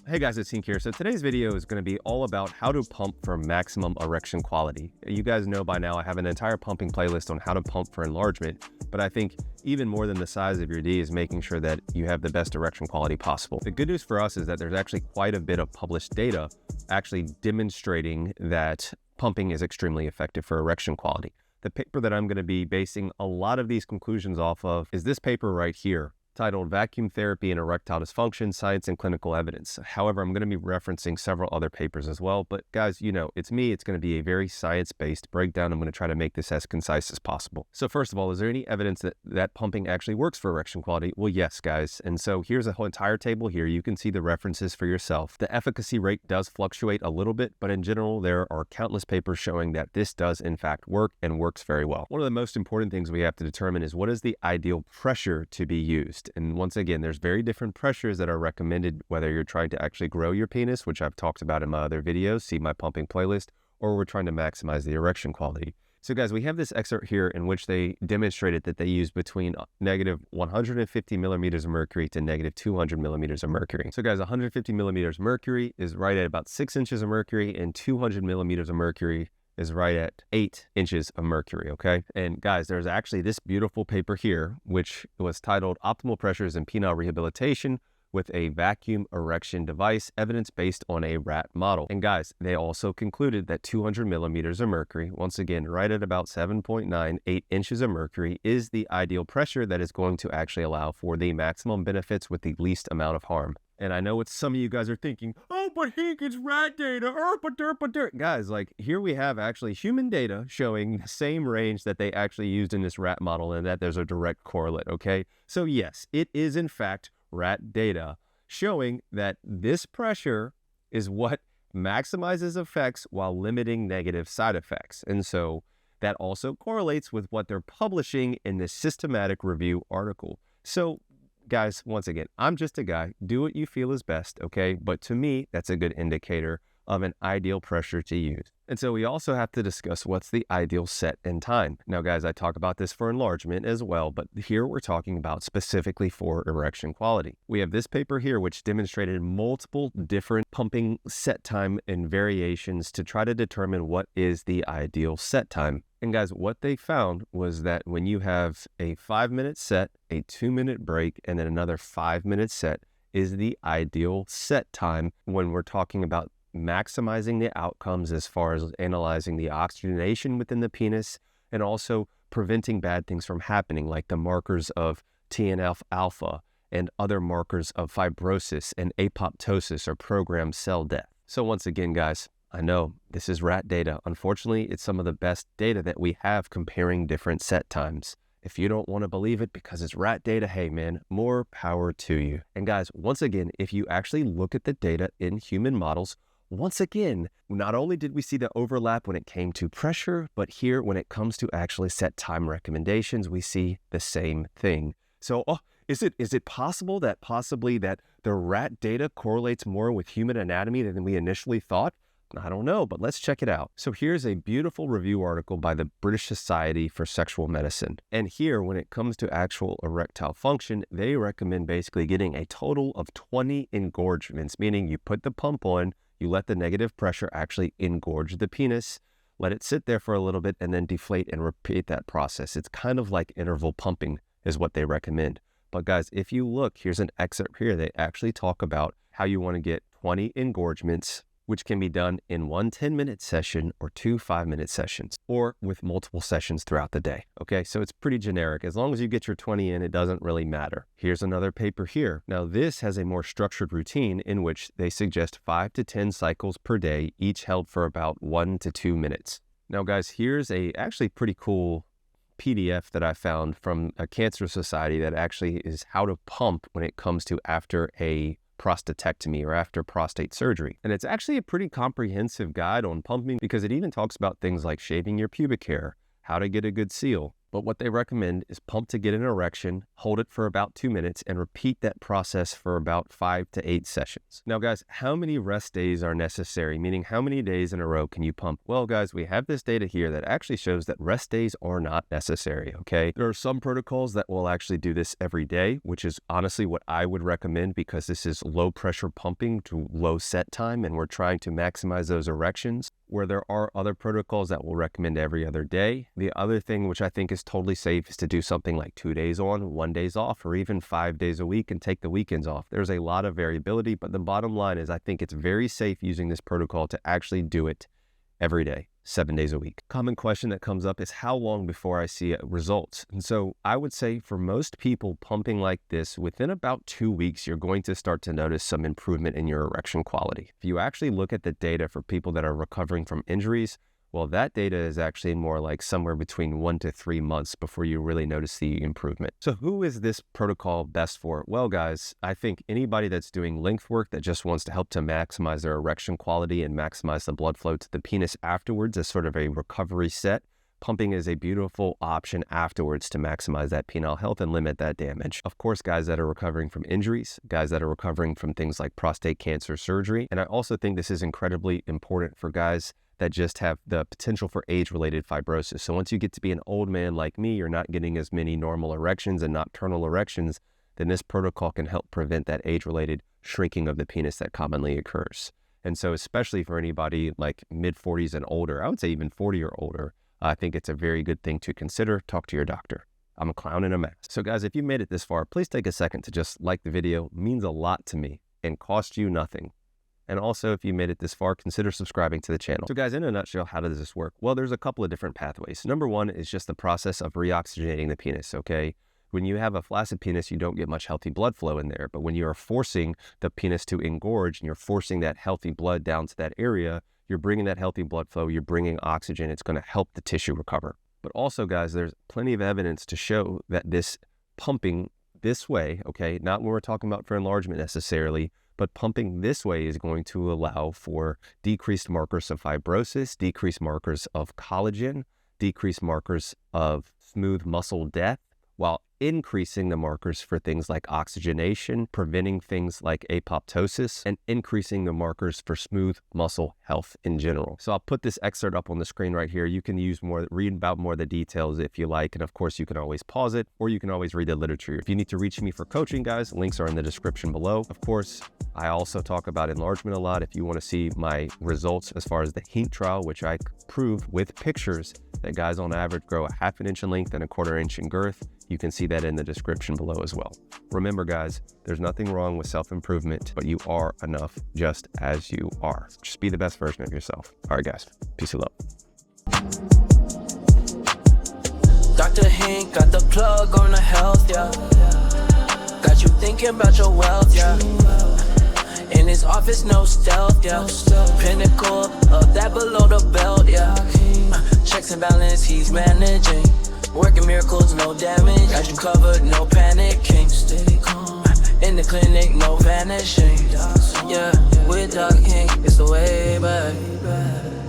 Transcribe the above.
Hey guys, it's Hink here. So today's video is going to be all about how to pump for maximum erection quality. You guys know by now I have an entire pumping playlist on how to pump for enlargement, but I think even more than the size of your D is making sure that you have the best erection quality possible. The good news for us is that there's actually quite a bit of published data actually demonstrating that pumping is extremely effective for erection quality. The paper that I'm going to be basing a lot of these conclusions off of is this paper right here, titled Vacuum Therapy and Erectile Dysfunction, Science and Clinical Evidence. However, I'm going to be referencing several other papers as well. But guys, you know, it's me. It's going to be a very science-based breakdown. I'm going to try to make this as concise as possible. So first of all, is there any evidence that pumping actually works for erection quality? Well, yes, guys. And so here's a whole entire table here. You can see the references for yourself. The efficacy rate does fluctuate a little bit, but in general, there are countless papers showing that this does in fact work and works very well. One of the most important things we have to determine is what is the ideal pressure to be used. And once again, there's very different pressures that are recommended, whether you're trying to actually grow your penis, which I've talked about in my other videos, see my pumping playlist, or we're trying to maximize the erection quality. So guys, we have this excerpt here in which they demonstrated that they used between negative 150 millimeters of mercury to negative 200 millimeters of mercury. So guys, 150 millimeters of mercury is right at about 6 inches of mercury, and 200 millimeters of mercury is right at 8 inches of mercury, okay? And guys, there's actually this beautiful paper here, which was titled Optimal Pressures in Penile Rehabilitation with a Vacuum Erection Device, Evidence Based on a Rat Model. And guys, they also concluded that 200 millimeters of mercury, once again, right at about 7.98 inches of mercury, is the ideal pressure that is going to actually allow for the maximum benefits with the least amount of harm. And I know what some of you guys are thinking, oh, but Hink, it's rat data, Guys, like here we have actually human data showing the same range that they actually used in this rat model, and that there's a direct correlate, okay? So yes, it is in fact rat data showing that this pressure is what maximizes effects while limiting negative side effects. And so that also correlates with what they're publishing in this systematic review article. So guys, once again, I'm just a guy. Do what you feel is best, okay? But to me, that's a good indicator of an ideal pressure to use. And so we also have to discuss what's the ideal set and time. Now, guys, I talk about this for enlargement as well, but here we're talking about specifically for erection quality. We have this paper here, which demonstrated multiple different pumping set time and variations to try to determine what is the ideal set time. And guys, what they found was that when you have a 5-minute set, a 2-minute break, and then another 5-minute set is the ideal set time when we're talking about maximizing the outcomes as far as analyzing the oxygenation within the penis and also preventing bad things from happening, like the markers of TNF-alpha and other markers of fibrosis and apoptosis or programmed cell death. So once again, guys, I know this is rat data. Unfortunately, it's some of the best data that we have comparing different set times. If you don't want to believe it because it's rat data, hey man, more power to you. And guys, once again, if you actually look at the data in human models, once again, not only did we see the overlap when it came to pressure, but here when it comes to actually set time recommendations, we see the same thing. So, is it possible that possibly that the rat data correlates more with human anatomy than we initially thought? I don't know, but let's check it out. So here's a beautiful review article by the British Society for Sexual Medicine. And here, when it comes to actual erectile function, they recommend basically getting a total of 20 engorgements, meaning you put the pump on, you let the negative pressure actually engorge the penis, let it sit there for a little bit, and then deflate and repeat that process. It's kind of like interval pumping is what they recommend. But guys, if you look, here's an excerpt here. They actually talk about how you want to get 20 engorgements, which can be done in one 10-minute session or 2 5-minute sessions, or with multiple sessions throughout the day. Okay, so it's pretty generic. As long as you get your 20 in, it doesn't really matter. Here's another paper here. Now, this has a more structured routine in which they suggest 5 to 10 cycles per day, each held for about 1 to 2 minutes. Now, guys, here's a actually pretty cool PDF that I found from a cancer society that actually is how to pump when it comes to after a prostatectomy or after prostate surgery. And it's actually a pretty comprehensive guide on pumping because it even talks about things like shaving your pubic hair, how to get a good seal, But what they recommend is pump to get an erection, hold it for about 2 minutes, and repeat that process for about 5 to 8 sessions. Now guys, how many rest days are necessary? Meaning how many days in a row can you pump? Well guys, we have this data here that actually shows that rest days are not necessary, okay? There are some protocols that will actually do this every day, which is honestly what I would recommend because this is low pressure pumping to low set time and we're trying to maximize those erections, where there are other protocols that will recommend every other day. The other thing which I think is totally safe is to do something like 2 days on, 1 day off, or even 5 days a week and take the weekends off. There's a lot of variability, but the bottom line is I think it's very safe using this protocol to actually do it every day, 7 days a week. Common question that comes up is how long before I see results? And so I would say for most people pumping like this, within about 2 weeks, you're going to start to notice some improvement in your erection quality. If you actually look at the data for people that are recovering from injuries, well, that data is actually more like somewhere between 1 to 3 months before you really notice the improvement. So who is this protocol best for? Well, guys, I think anybody that's doing length work that just wants to help to maximize their erection quality and maximize the blood flow to the penis afterwards as sort of a recovery set. Pumping is a beautiful option afterwards to maximize that penile health and limit that damage. Of course, guys that are recovering from injuries, guys that are recovering from things like prostate cancer surgery. And I also think this is incredibly important for guys that just have the potential for age-related fibrosis. So once you get to be an old man like me, you're not getting as many normal erections and nocturnal erections, then this protocol can help prevent that age-related shrinking of the penis that commonly occurs. And so especially for anybody like mid-40s and older, I would say even 40 or older, I think it's a very good thing to consider. Talk to your doctor. I'm a clown in a mask. So guys, if you made it this far, please take a second to just like the video. It means a lot to me and cost you nothing. And also, if you made it this far, consider subscribing to the channel. So guys, in a nutshell, how does this work? Well, there's a couple of different pathways. Number one is just the process of reoxygenating the penis, okay? When you have a flaccid penis, you don't get much healthy blood flow in there. But when you are forcing the penis to engorge and you're forcing that healthy blood down to that area, you're bringing that healthy blood flow, you're bringing oxygen, it's going to help the tissue recover. But also, guys, there's plenty of evidence to show that this pumping this way, okay, not when we're talking about for enlargement necessarily, but pumping this way is going to allow for decreased markers of fibrosis, decreased markers of collagen, decreased markers of smooth muscle death, while increasing the markers for things like oxygenation, preventing things like apoptosis, and increasing the markers for smooth muscle health in general. So I'll put this excerpt up on the screen right here. You can read about more of the details if you like, and of course you can always pause it, or you can always read the literature. If you need to reach me for coaching, guys, links are in the description below. Of course, I also talk about enlargement a lot. If you want to see my results as far as the Hink trial, which I prove with pictures that guys on average grow a 1/2 inch in length and a 1/4 inch in girth, you can see that in the description below as well. Remember guys, there's nothing wrong with self-improvement, but you are enough just as you are. Just be the best version of yourself. All right guys, peace and love. Dr. Hink got the plug on the health, yeah. Got you thinking about your wealth, yeah. In his office, no stealth, yeah. Pinnacle of that below the belt, yeah. Checks and balance, he's managing. Working miracles, no damage. Got you covered, no panicking. Steady calm. In the clinic, no vanishing. Yeah, with Doc Hink, it's the way back.